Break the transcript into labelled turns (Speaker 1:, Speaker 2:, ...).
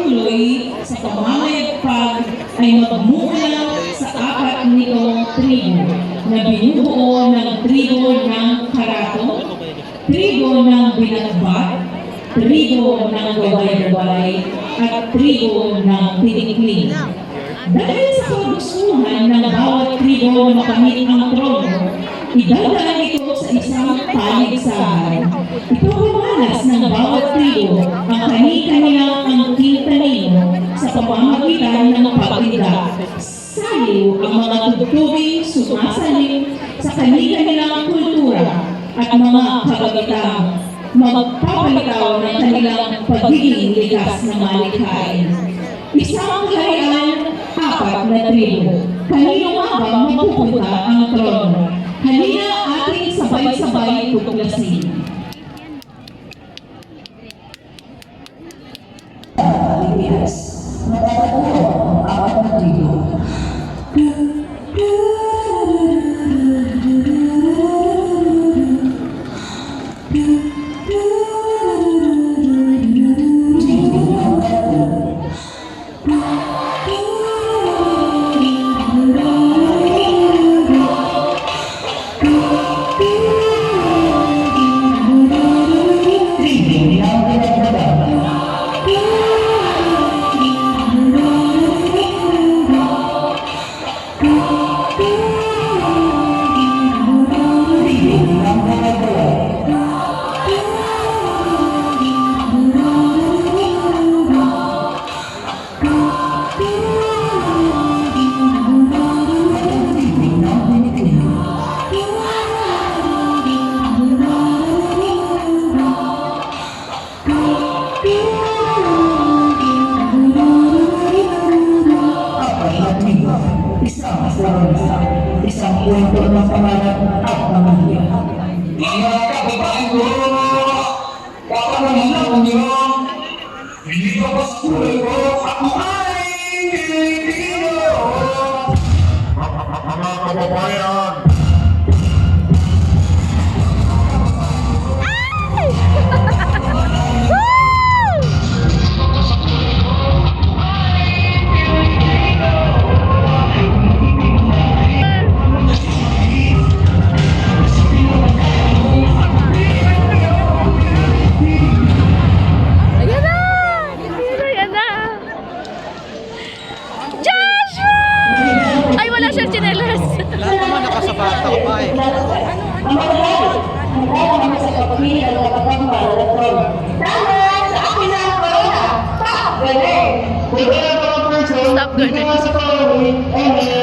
Speaker 1: tuloy sa pamamayagpag ay magmumula sa apat nitong trigo na binubuo ng trigo ng karato, trigo ng binatbat, trigo ng gaway-gaway, at trigo ng tinikling. Dahil sa kagustuhan ng bawat trigo na makamit ang trono, idadaan ito sa isang paligsahan. Ito pumalas ng bawat trigo ang kani-kanilang angking talino sa pamamagitan ng pagtinda. Saliw ang mga tugtuging sumasalim sa kani-kanilang kultura at mga kabagatang magpapalitaw ng kanilang pagiging likas na malikhain. Isang kaharian, apat na tribo. Kanino nga ba mapupunta ang trono? Halina ating sabay-sabay tuklasin. Pilipinas, natatapuo ang apat na tribo. Isang kwento ng pangarap at pamilya.
Speaker 2: Mga kababaeng guro, kapanahon niyo, hindi ko pa sa tuloy ko, ako ay Pilipino. Mga kababayan,
Speaker 3: Lahat naman nakasabata ka pa eh.
Speaker 4: Ang mga sa kapatid at kapatid para sa trono. Tama! Sa akin na ang corona! Stop! Galing!
Speaker 3: Stop, ganun.